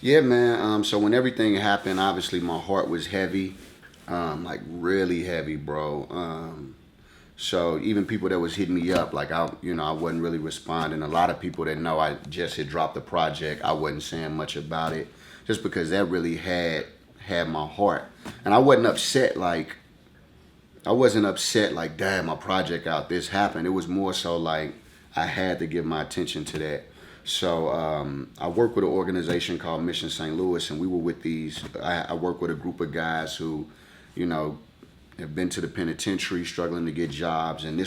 Yeah, man. So when everything happened, obviously my heart was heavy, like really heavy, bro. So even people that was hitting me up, like I wasn't really responding. A lot of people that know I just had dropped the project, I wasn't saying much about it, just because that really had my heart, and I wasn't upset like, damn, my project out, this happened. It was more so like I had to give my attention to that. So I work with an organization called Mission St. Louis, and we were with these. I work with a group of guys who, you know, have been to the penitentiary, struggling to get jobs, and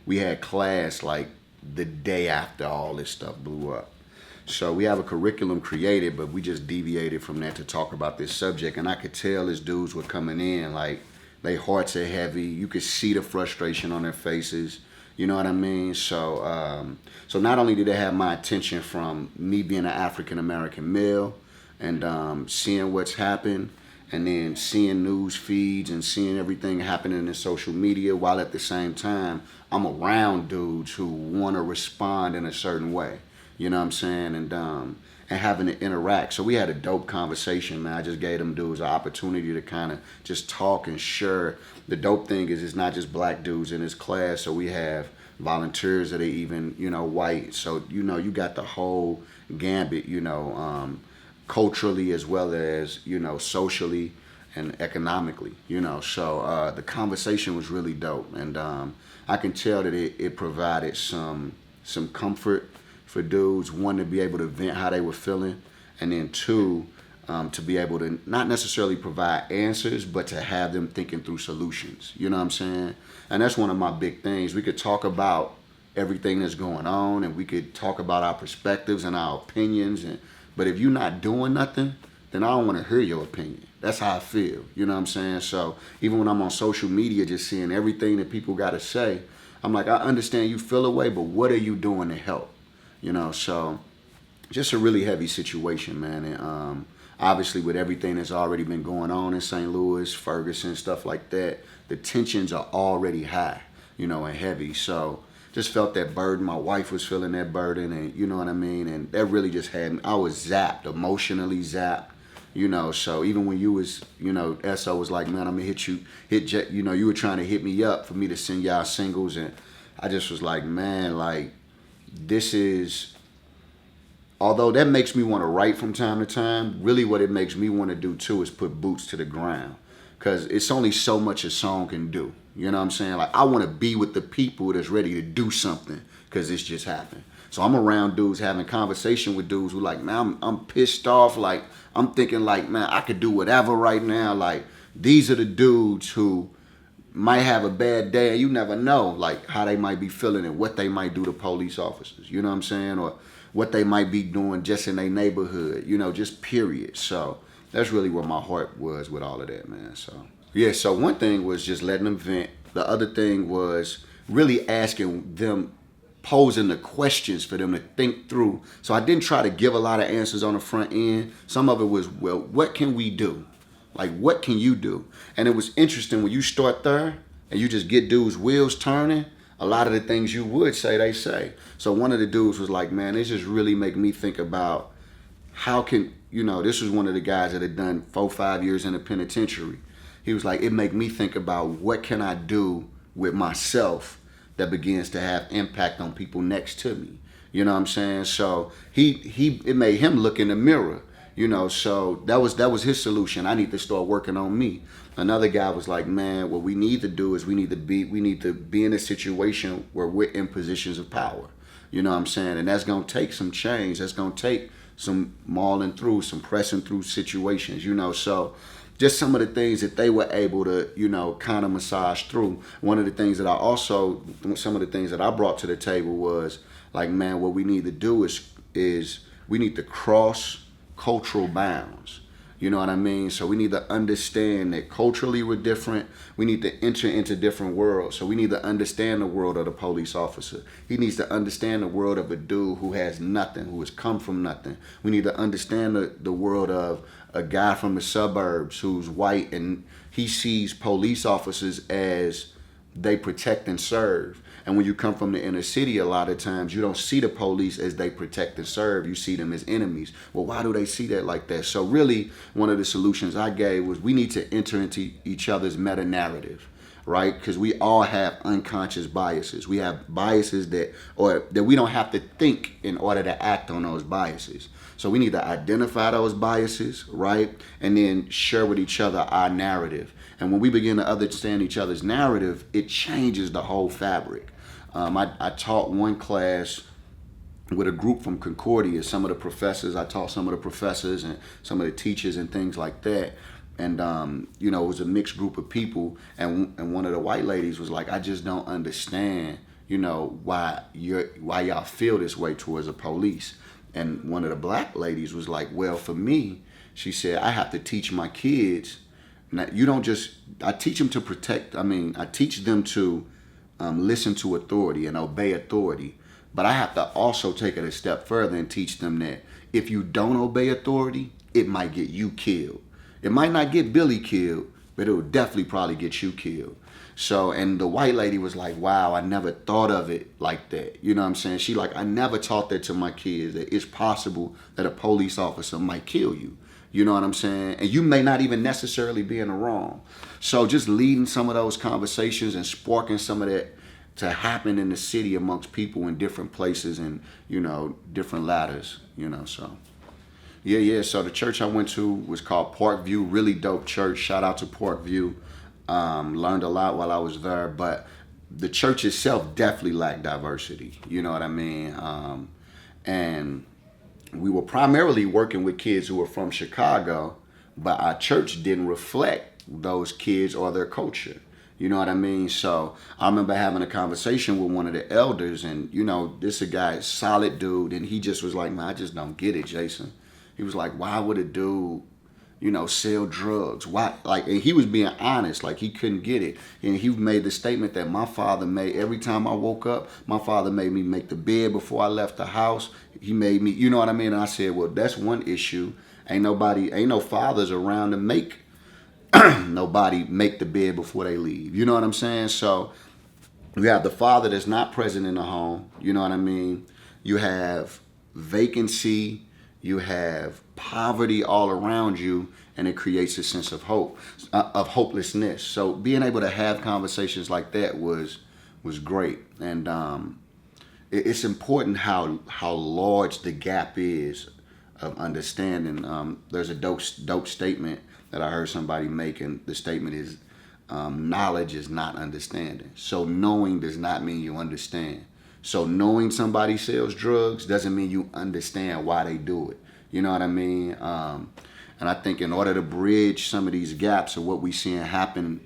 we had class like the day after all this stuff blew up. So we have a curriculum created, but we just deviated from that to talk about this subject. And I could tell as dudes were coming in, like their hearts are heavy. You could see the frustration on their faces. You know what I mean? So not only did they have my attention from me being an African American male and seeing what's happened, and then seeing news feeds and seeing everything happening in social media, while at the same time I'm around dudes who want to respond in a certain way. You know what I'm saying? And having to interact. So we had a dope conversation, man. I just gave them dudes an opportunity to kind of just talk and share. The dope thing is it's not just black dudes in this class. So we have volunteers that are even, white. So, you got the whole gambit, culturally as well as, socially and economically, So the conversation was really dope. And I can tell that it provided some comfort for dudes, one, to be able to vent how they were feeling, and then two, to be able to not necessarily provide answers, but to have them thinking through solutions. You know what I'm saying? And that's one of my big things. We could talk about everything that's going on, and we could talk about our perspectives and our opinions, but if you're not doing nothing, then I don't want to hear your opinion. That's how I feel. You know what I'm saying? So even when I'm on social media, just seeing everything that people got to say, I'm like, I understand you feel away, but what are you doing to help? So just a really heavy situation, man. And obviously with everything that's already been going on in St. Louis, Ferguson, stuff like that, the tensions are already high, and heavy. So just felt that burden. My wife was feeling that burden, and you know what I mean? And that really just had me. I was zapped, emotionally zapped. So even when you was, SO was like, man, I'm gonna you were trying to hit me up for me to send y'all singles, and I just was like, man, like, this is, although that makes me want to write from time to time, really what it makes me want to do too is put boots to the ground, because it's only so much a song can do. You know what I'm saying? Like, I want to be with the people that's ready to do something, because this just happened. So I'm around dudes having conversation with dudes who like, man, I'm pissed off. Like, I'm thinking like, man, I could do whatever right now. Like, these are the dudes who might have a bad day, and you never know like how they might be feeling and what they might do to police officers, you know what I'm saying, or what they might be doing just in their neighborhood, just period. So that's really where my heart was with all of that, man. So yeah, so one thing was just letting them vent. The other thing was really asking them, posing the questions for them to think through. So I didn't try to give a lot of answers on the front end. Some of it was, well, what can we do? Like, what can you do? And it was interesting when you start there and you just get dudes' wheels turning, a lot of the things you would say, they say. So one of the dudes was like, man, this just really make me think about how can, this was one of the guys that had done 4-5 years in the penitentiary. He was like, it make me think about what can I do with myself that begins to have impact on people next to me. You know what I'm saying? So it made him look in the mirror. So that was his solution. I need to start working on me. Another guy was like, man, what we need to do is we need to be in a situation where we're in positions of power. You know what I'm saying? And that's gonna take some change. That's gonna take some mauling through, some pressing through situations, So just some of the things that they were able to, kind of massage through. Some of the things that I brought to the table was like, man, what we need to do is we need to cross cultural bounds. You know what I mean? So we need to understand that culturally we're different. We need to enter into different worlds. So we need to understand the world of the police officer. He needs to understand the world of a dude who has nothing, who has come from nothing. We need to understand the world of a guy from the suburbs who's white, and he sees police officers as they protect and serve. And when you come from the inner city, a lot of times you don't see the police as they protect and serve. You see them as enemies. Well, why do they see that like that? So really, one of the solutions I gave was we need to enter into each other's meta narrative, right? Because we all have unconscious biases. We have biases that we don't have to think in order to act on those biases. So we need to identify those biases, right? And then share with each other our narrative. And when we begin to understand each other's narrative, it changes the whole fabric. I taught one class with a group from Concordia, some of the professors. I taught some of the professors and some of the teachers and things like that. And it was a mixed group of people. And one of the white ladies was like, I just don't understand, why y'all feel this way towards the police. And one of the black ladies was like, well, for me, she said, I have to teach my kids. Now, I teach them to I teach them to listen to authority and obey authority. But I have to also take it a step further and teach them that if you don't obey authority, it might get you killed. It might not get Billy killed, but it will definitely probably get you killed. So, and the white lady was like, wow, I never thought of it like that. You know what I'm saying? She like, I never taught that to my kids, that it's possible that a police officer might kill you. You know what I'm saying? And you may not even necessarily be in the wrong. So just leading some of those conversations and sparking some of that to happen in the city amongst people in different places and, different ladders, so. Yeah. So the church I went to was called Parkview, really dope church. Shout out to Parkview. Learned a lot while I was there, but the church itself definitely lacked diversity. You know what I mean? And we were primarily working with kids who were from Chicago, but our church didn't reflect those kids or their culture. You know what I mean? So I remember having a conversation with one of the elders, and this a guy, solid dude, and he just was like, man, I just don't get it, Json. He was like, why would a dude, sell drugs? Why? Like, and he was being honest, like he couldn't get it. And he made the statement that my father made every time I woke up. My father made me make the bed before I left the house. He made me, you know what I mean? And I said, well, that's one issue. Ain't no fathers around to make nobody make the bed before they leave. You know what I'm saying? So you have the father that's not present in the home. You know what I mean? You have vacancy. You have poverty all around you, and it creates a sense of hope, of hopelessness. So being able to have conversations like that was great. And it's important how large the gap is of understanding. There's a dope statement that I heard somebody make, and the statement is, knowledge is not understanding. So knowing does not mean you understand. So knowing somebody sells drugs doesn't mean you understand why they do it. You know what I mean? And I think in order to bridge some of these gaps of what we're seeing happen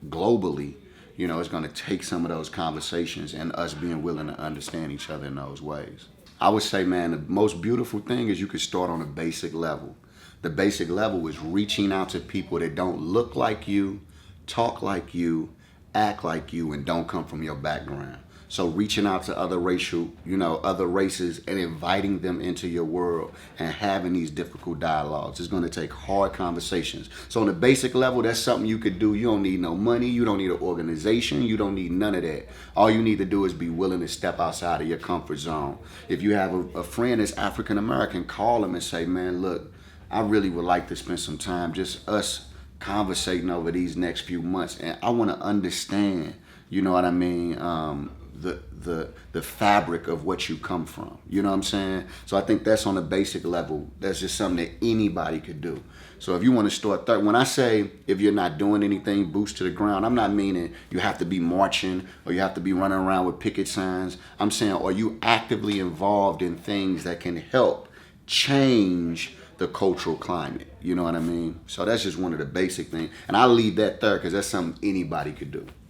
globally, it's going to take some of those conversations and us being willing to understand each other in those ways. I would say, man, the most beautiful thing is you could start on a basic level. The basic level is reaching out to people that don't look like you, talk like you, act like you, and don't come from your background. So reaching out to other races and inviting them into your world and having these difficult dialogues is going to take hard conversations. So on the basic level, that's something you could do. You don't need no money. You don't need an organization. You don't need none of that. All you need to do is be willing to step outside of your comfort zone. If you have a friend that's African American, call them and say, man, look, I really would like to spend some time just us conversating over these next few months. And I want to understand, you know what I mean, the fabric of what you come from. You know what I'm saying? So I think that's on a basic level. That's just something that anybody could do. So if you want to start when I say if you're not doing anything, boots to the ground, I'm not meaning you have to be marching or you have to be running around with picket signs. I'm saying, are you actively involved in things that can help change the cultural climate? You know what I mean? So that's just one of the basic things. And I'll leave that there because that's something anybody could do.